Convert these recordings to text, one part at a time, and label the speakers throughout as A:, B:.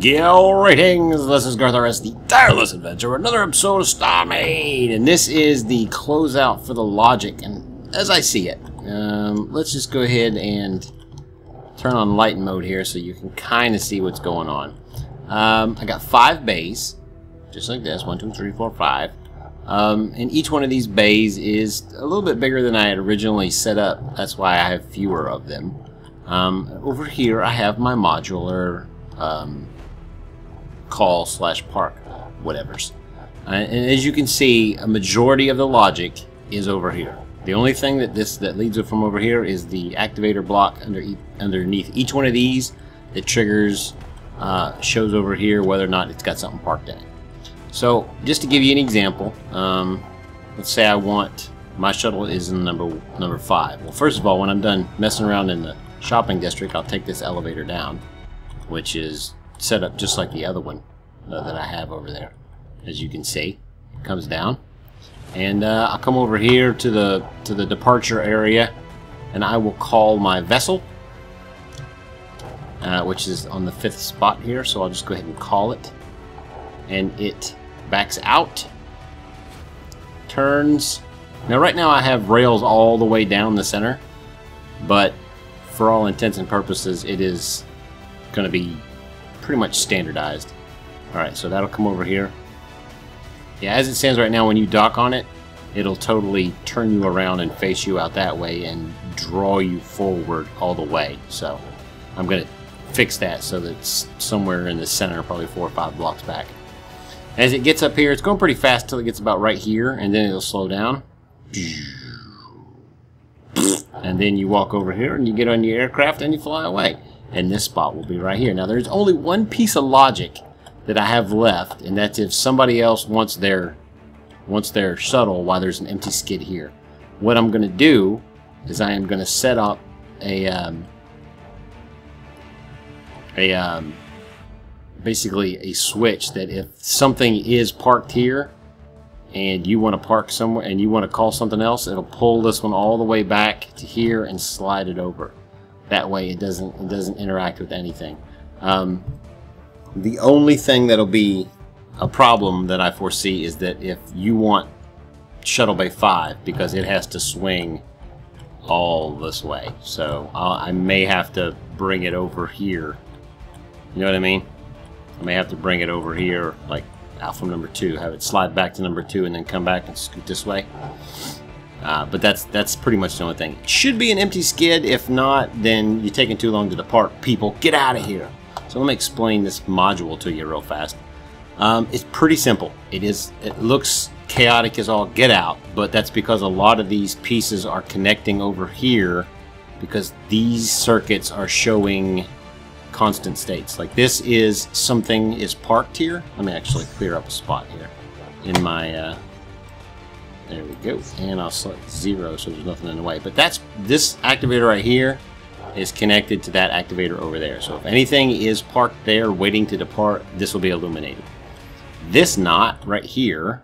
A: Greetings, this is garthrs, the tireless adventure, another episode of StarMade, and this is the closeout for the logic, and as I see it, let's just go ahead and turn on light mode here so you can kind of see what's going on. I got 5 bays, just like this, 1, 2, 3, 4, 5, and each one of these bays is a little bit bigger than I had originally set up. That's why I have fewer of them. Over here I have my modular call/park whatevers, and as you can see, a majority of the logic is over here. The only thing that leads it from over here is the activator block underneath each one of these that triggers shows over here whether or not it's got something parked in it. So just to give you an example, let's say I want my shuttle is in number 5. Well, first of all, when I'm done messing around in the shopping district, I'll take this elevator down, which is set up just like the other one that I have over there. As you can see, it comes down, and I'll come over here to the departure area, and I will call my vessel, which is on the 5th spot here. So I'll just go ahead and call it, and it backs out, turns. Now right now I have rails all the way down the center, but for all intents and purposes it is going to be pretty much standardized. Alright, so that'll come over here. Yeah, as it stands right now, when you dock on it, it'll totally turn you around and face you out that way and draw you forward all the way. So I'm going to fix that so that it's somewhere in the center, probably 4 or 5 blocks back. As it gets up here, it's going pretty fast till it gets about right here, and then it'll slow down. And then you walk over here and you get on your aircraft and you fly away. And this spot will be right here. Now there's only one piece of logic that I have left, and that's if somebody else wants their shuttle while there's an empty skid here. What I'm going to do is I am going to set up basically a switch that if something is parked here and you want to park somewhere and you want to call something else, it'll pull this one all the way back to here and slide it over. That way it doesn't interact with anything. The only thing that'll be a problem that I foresee is that if you want Shuttle Bay 5, because it has to swing all this way, so I may have to bring it over here. You know what I mean? I may have to bring it over here, like out from number 2, have it slide back to number 2, and then come back and scoot this way. But that's pretty much the only thing. It should be an empty skid. If not, then you're taking too long to depart. People, get out of here. So let me explain this module to you real fast. It's pretty simple. It looks chaotic as all get out, but that's because a lot of these pieces are connecting over here because these circuits are showing constant states. Like this is something is parked here. Let me actually clear up a spot here in my there we go, and I'll select 0 so there's nothing in the way. But this activator right here is connected to that activator over there. So if anything is parked there waiting to depart, this will be illuminated. This knot right here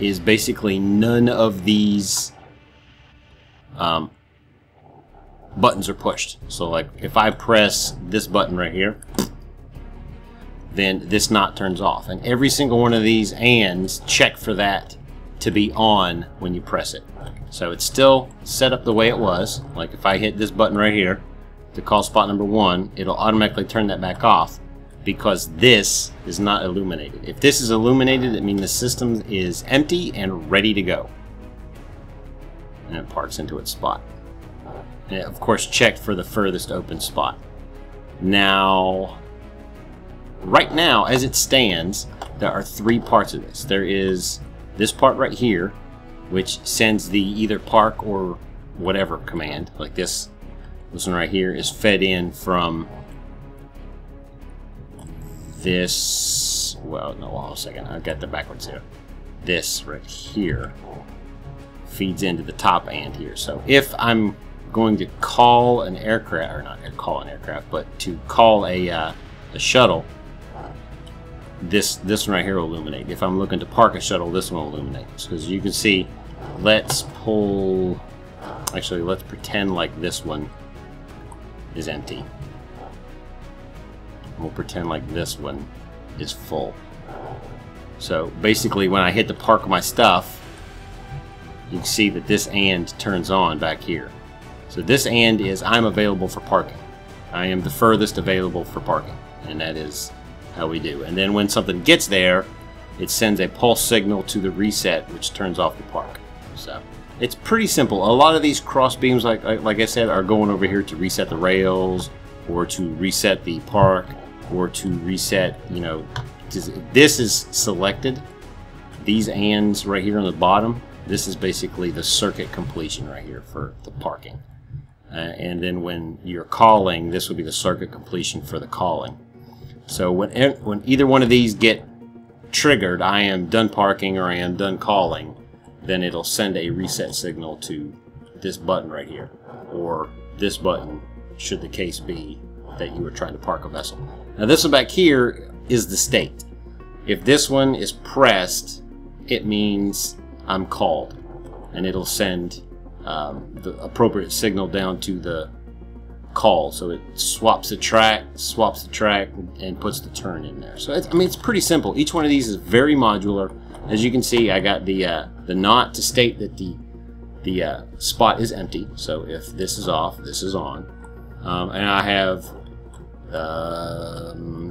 A: is basically none of these buttons are pushed. So like if I press this button right here, then this knot turns off, and every single one of these ands check for that to be on when you press it. So it's still set up the way it was. Like if I hit this button right here to call spot number 1, it'll automatically turn that back off because this is not illuminated. If this is illuminated, it means the system is empty and ready to go, and it parks into its spot. And it, of course, checked for the furthest open spot. Now, right now, as it stands, there are 3 parts of this. There is this part right here, which sends the either park or whatever command. Like this one right here is fed in from this. Well, no, hold on a second. I've got the backwards here. This right here feeds into the top and here. So if I'm going to call an aircraft, or not call an aircraft, but to call a shuttle, this one right here will illuminate. If I'm looking to park a shuttle, this one will illuminate. Because you can see, let's pull, actually let's pretend like this one is empty. We'll pretend like this one is full. So basically when I hit to park my stuff, you can see that this and turns on back here. So this and is I'm available for parking. I am the furthest available for parking, and that is how we do. And then when something gets there, it sends a pulse signal to the reset, which turns off the park. So it's pretty simple. A lot of these cross beams, like I said, are going over here to reset the rails, or to reset the park, or to reset, you know, this is selected. These ands right here on the bottom, this is basically the circuit completion right here for the parking. And then when you're calling, this will be the circuit completion for the calling. So when either one of these get triggered, I am done parking or I am done calling, then it'll send a reset signal to this button right here, or this button, should the case be that you were trying to park a vessel. Now this one back here is the state. If this one is pressed, it means I'm called, and it'll send the appropriate signal down to the call. So it swaps the track, and puts the turn in there. So I mean, it's pretty simple. Each one of these is very modular. As you can see, I got the knot to state that the spot is empty. So if this is off, this is on. And I have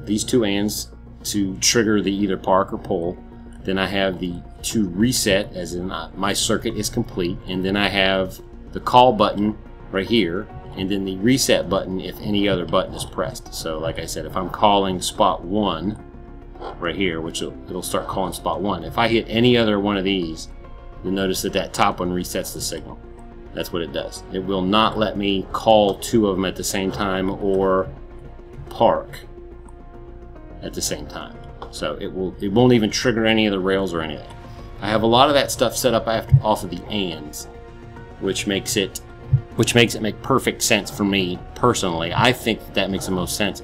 A: these two ands to trigger the either park or pull. Then I have the to reset, as in my circuit is complete. And then I have the call button right here, and then the reset button if any other button is pressed. So like I said, if I'm calling spot 1 right here, which it'll start calling spot 1. If I hit any other one of these, you'll notice that that top one resets the signal. That's what it does. It will not let me call 2 of them at the same time or park at the same time. So it won't even trigger any of the rails or anything. I have a lot of that stuff set up off of the ands, which makes it make perfect sense for me personally. I think that makes the most sense.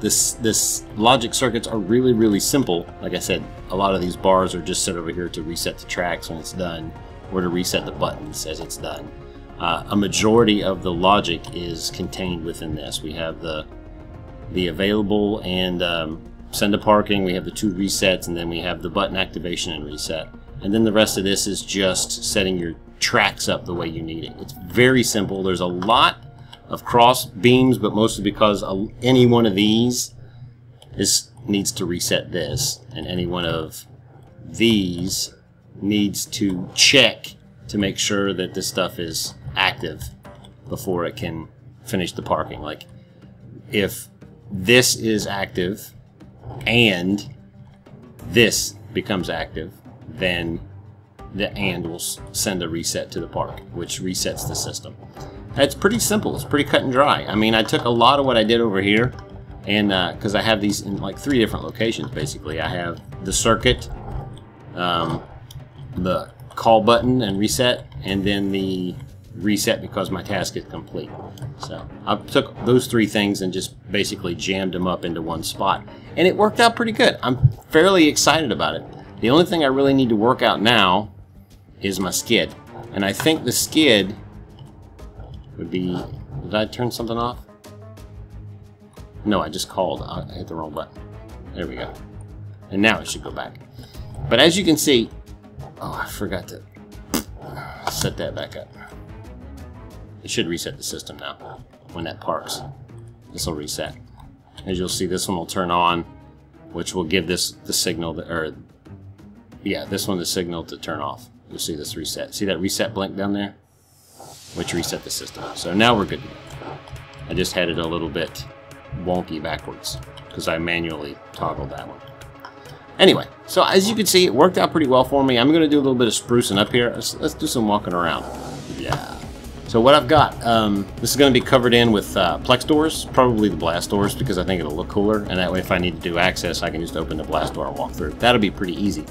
A: This logic circuits are really, really simple. Like I said, a lot of these bars are just set over here to reset the tracks when it's done, or to reset the buttons as it's done. A majority of the logic is contained within this. We have the available and send to parking, we have the 2 resets, and then we have the button activation and reset. And then the rest of this is just setting your tracks up the way you need it. It's very simple. There's a lot of cross beams, but mostly because any one of these needs to reset this, and any one of these needs to check to make sure that this stuff is active before it can finish the parking. Like if this is active and this becomes active, then the and will send a reset to the park, which resets the system. It's pretty simple. It's pretty cut and dry. I mean, I took a lot of what I did over here, and because I have these in like 3 different locations, basically. I have the circuit, the call button and reset, and then the reset because my task is complete. So I took those 3 things and just basically jammed them up into one spot, and it worked out pretty good. I'm fairly excited about it. The only thing I really need to work out now is my skid, and I think the skid would be, did I turn something off? No, I just called. I hit the wrong button. There we go. And now it should go back. But as you can see, oh, I forgot to set that back up. It should reset the system now when that parks. This will reset. As you'll see, this one will turn on, which will give this the signal that, or yeah, this one the signal to turn off. You'll see this reset. See that reset blink down there? Which reset the system. So now we're good to go. I just had it a little bit wonky backwards because I manually toggled that one. Anyway, so as you can see, it worked out pretty well for me. I'm going to do a little bit of sprucing up here. Let's do some walking around. Yeah. So what I've got, this is going to be covered in with plex doors, probably the blast doors, because I think it'll look cooler. And that way, if I need to do access, I can just open the blast door and walk through. That'll be pretty easy.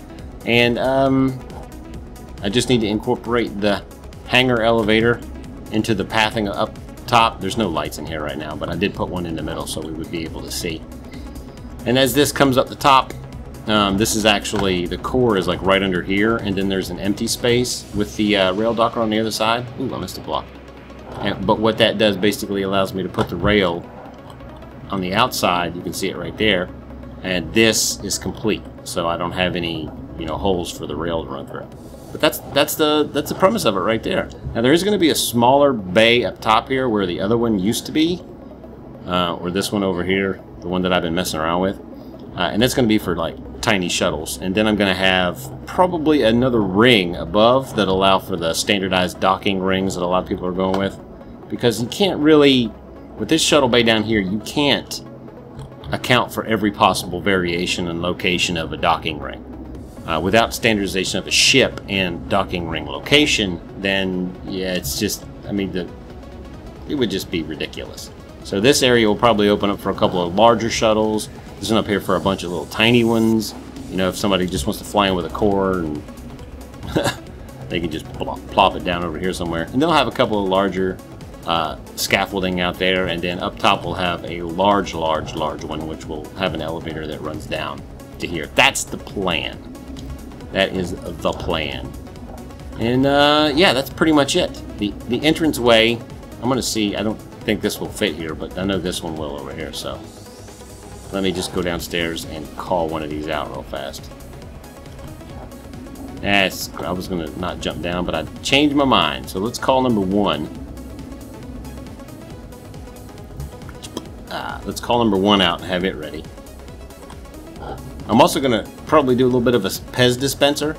A: And I just need to incorporate the hangar elevator into the pathing up top. There's no lights in here right now, but I did put one in the middle so we would be able to see. And as this comes up the top, this is actually, the core is like right under here, and then there's an empty space with the rail docker on the other side. Ooh, I missed a block. But what that does basically allows me to put the rail on the outside. You can see it right there. And this is complete, so I don't have any, you know, holes for the rail to run through. But that's the premise of it right there. Now there is going to be a smaller bay up top here where the other one used to be, or this one over here, the one that I've been messing around with, and that's going to be for like tiny shuttles. And then I'm going to have probably another ring above that allow for the standardized docking rings that a lot of people are going with, because you can't really, with this shuttle bay down here, you can't account for every possible variation and location of a docking ring. Without standardization of a ship and docking ring location, then yeah, it's just, I mean, it would just be ridiculous. So this area will probably open up for a couple of larger shuttles. This one up here for a bunch of little tiny ones. You know, if somebody just wants to fly in with a core, and they can just plop it down over here somewhere. And they'll have a couple of larger scaffolding out there, and then up top we'll have a large one, which will have an elevator that runs down to here. That's the plan. That is the plan. And yeah, that's pretty much it. The entrance way, I'm gonna see, I don't think this will fit here, but I know this one will over here, so let me just go downstairs and call one of these out real fast. I was gonna not jump down, but I changed my mind, so let's call number 1. Let's call number 1 out and have it ready. I'm also going to probably do a little bit of a Pez dispenser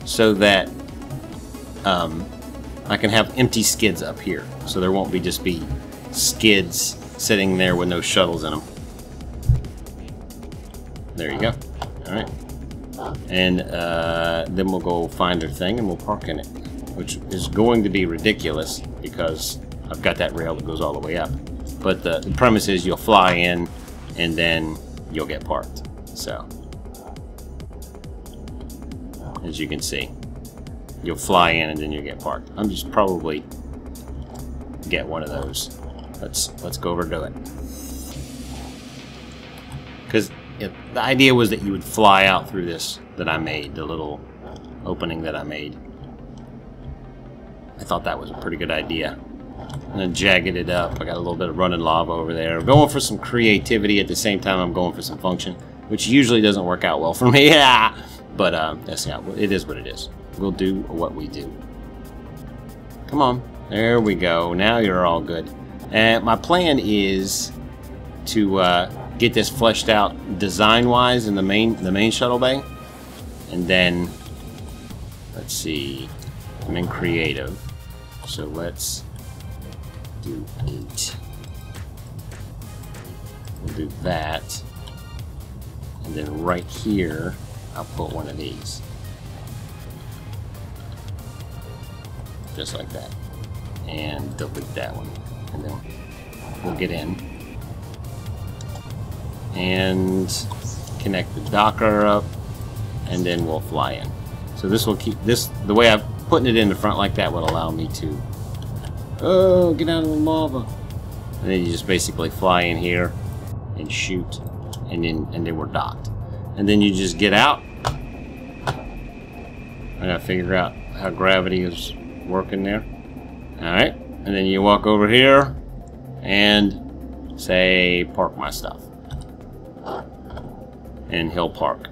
A: so that I can have empty skids up here. So there won't just be skids sitting there with no shuttles in them. There you go. Alright. And then we'll go find our thing and we'll park in it, which is going to be ridiculous because I've got that rail that goes all the way up. But the premise is you'll fly in and then you'll get parked. So, as you can see, you'll fly in and then you get parked. I'm just probably get one of those. Let's go over and do it. Because the idea was that you would fly out through this that I made, the little opening that I made. I thought that was a pretty good idea. And then jagged it up. I got a little bit of running lava over there. I'm going for some creativity at the same time I'm going for some function, which usually doesn't work out well for me. Yeah, but that's not. It is what it is. We'll do what we do. Come on, there we go. Now you're all good. And my plan is to get this fleshed out design-wise in the main shuttle bay, and then let's see. I'm in creative, so let's do 8. We'll do that. And then right here, I'll put one of these. Just like that. And delete that one. And then we'll get in. And connect the docker up. And then we'll fly in. So this will keep this, the way I'm putting it in the front like that will allow me to, oh, get out of the lava. And then you just basically fly in here and shoot. And then we're docked. And then you just get out. I gotta figure out how gravity is working there. Alright. And then you walk over here and say, park my stuff. And he'll park.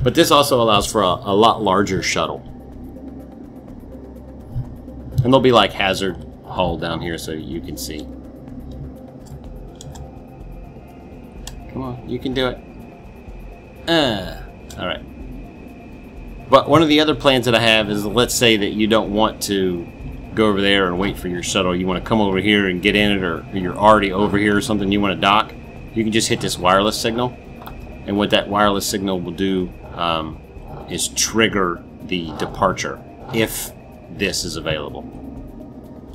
A: But this also allows for a lot larger shuttle. And there'll be like hazard hull down here so you can see. Come on, you can do it. Alright. But one of the other plans that I have is, let's say that you don't want to go over there and wait for your shuttle. You want to come over here and get in it, or you're already over here or something, you want to dock. You can just hit this wireless signal. And what that wireless signal will do is trigger the departure if this is available.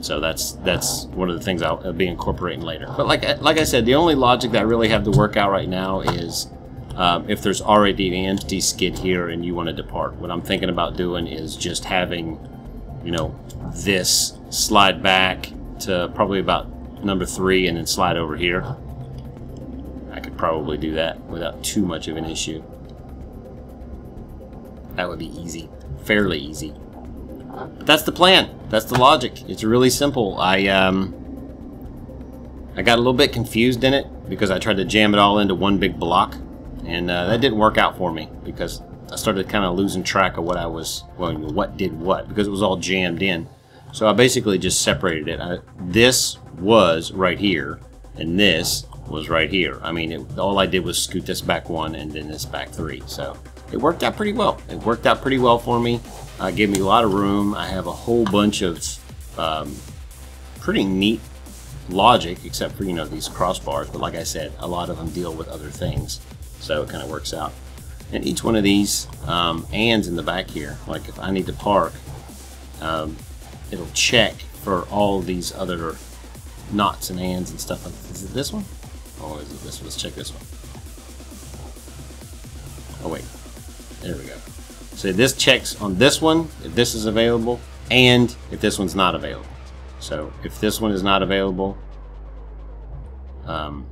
A: So that's one of the things I'll be incorporating later. But like I said, the only logic that I really have to work out right now is if there's already an empty skid here and you want to depart. What I'm thinking about doing is just having, you know, this slide back to probably about number 3 and then slide over here. I could probably do that without too much of an issue. That would be easy, fairly easy. But that's the plan. That's the logic. It's really simple. I I got a little bit confused in it because I tried to jam it all into one big block, and that didn't work out for me because I started kind of losing track of what I was, well, what did what, because it was all jammed in. So I basically just separated it. This was right here, and this was right here. I mean, all I did was scoot this back 1 and then this back 3. So it worked out pretty well. It worked out pretty well for me. Gave me a lot of room. I have a whole bunch of pretty neat logic, except for, you know, these crossbars. But like I said, a lot of them deal with other things. So it kind of works out. And each one of these ands in the back here, like if I need to park, it'll check for all these other knots and ands and stuff. Is it this one? Oh, is it this one? Let's check this one. Oh wait, there we go. So this checks on this one if this is available, and if this one's not available. So if this one is not available,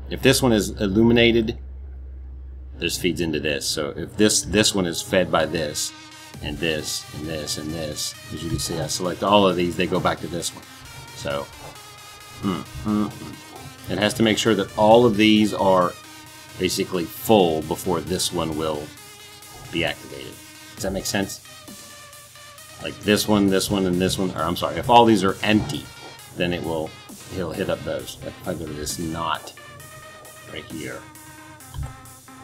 A: if this one is illuminated, this feeds into this. So if this one is fed by this, and this, and this, and this, as you can see, I select all of these, they go back to this one. So it has to make sure that all of these are basically full before this one will be activated. Does that make sense? Like this one, and this one, or I'm sorry, if all these are empty, then he'll hit up those. Like if I go to this knot right here,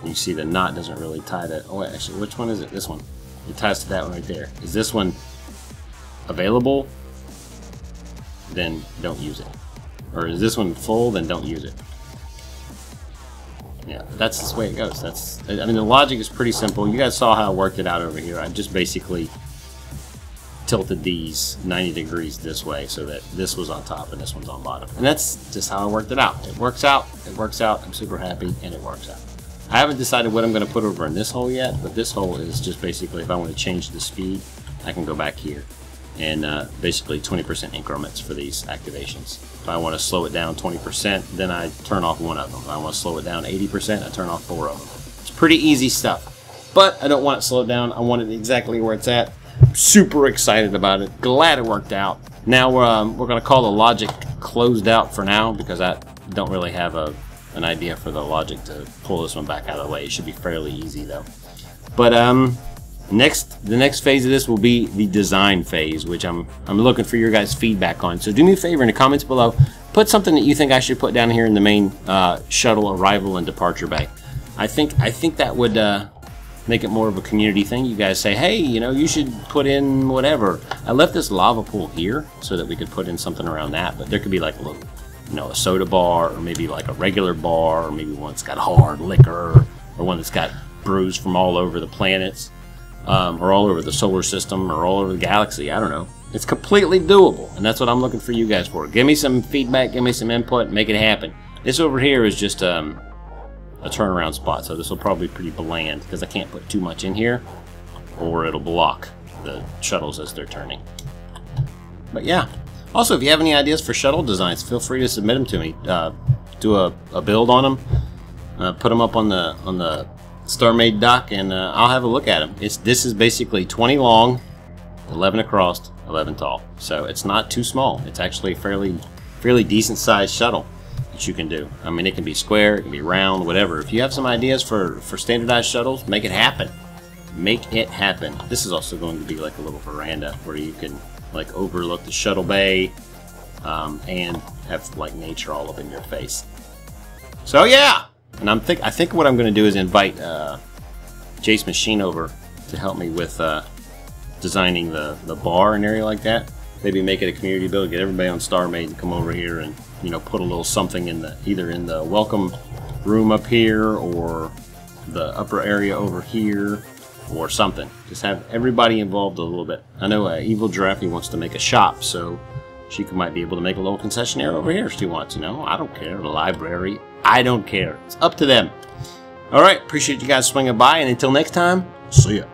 A: you see the knot doesn't really tie to, oh wait, actually, which one is it? This one. It ties to that one right there. Is this one available? Then don't use it. Or is this one full? Then don't use it. Yeah, that's the way it goes. I mean, the logic is pretty simple. You guys saw how I worked it out over here. I just basically tilted these 90 degrees this way so that this was on top and this one's on bottom. And that's just how I worked it out. It works out. It works out. I'm super happy, and it works out. I haven't decided what I'm going to put over in this hole yet, but this hole is just basically if I want to change the speed, I can go back here and basically 20% increments for these activations. If I want to slow it down 20%, then I turn off one of them. If I want to slow it down 80%, I turn off 4 of them. It's pretty easy stuff, but I don't want it slowed down. I want it exactly where it's at. I'm super excited about it. Glad it worked out. Now we're going to call the logic closed out for now because I don't really have an idea for the logic to pull this one back out of the way. It should be fairly easy though. But the next phase of this will be the design phase, which I'm looking for your guys' feedback on. So do me a favor in the comments below, put something that you think I should put down here in the main shuttle arrival and departure bay. I think that would make it more of a community thing. You guys say, hey, you know, you should put in whatever. I left this lava pool here so that we could put in something around that, but there could be like a little, you know, a soda bar, or maybe like a regular bar, or maybe one that's got hard liquor, or one that's got brews from all over the planets, or all over the solar system, or all over the galaxy. I don't know. It's completely doable, and that's what I'm looking for you guys for. Give me some feedback, give me some input, make it happen. This over here is just a turnaround spot, so this will probably be pretty bland because I can't put too much in here, or it'll block the shuttles as they're turning. But yeah. Also, if you have any ideas for shuttle designs, feel free to submit them to me. Do a build on them, put them up on the StarMade doc, and I'll have a look at them. This is basically 20 long, 11 across, 11 tall. So it's not too small. It's actually a fairly decent sized shuttle that you can do. I mean, it can be square, it can be round, whatever. If you have some ideas for standardized shuttles, make it happen. Make it happen. This is also going to be like a little veranda where you can like overlook the shuttle bay and have like nature all up in your face. So yeah, and I think what I'm going to do is invite Jace Machine over to help me with designing the bar and area like that. Maybe make it a community build, get everybody on StarMade to come over here and, you know, put a little something in either in the welcome room up here or the upper area over here, or something. Just have everybody involved a little bit. I know Evil Giraffe wants to make a shop, so she might be able to make a little concessionaire over here if she wants, you know. I don't care. The library, I don't care. It's up to them. Alright, appreciate you guys swinging by, and until next time, see ya.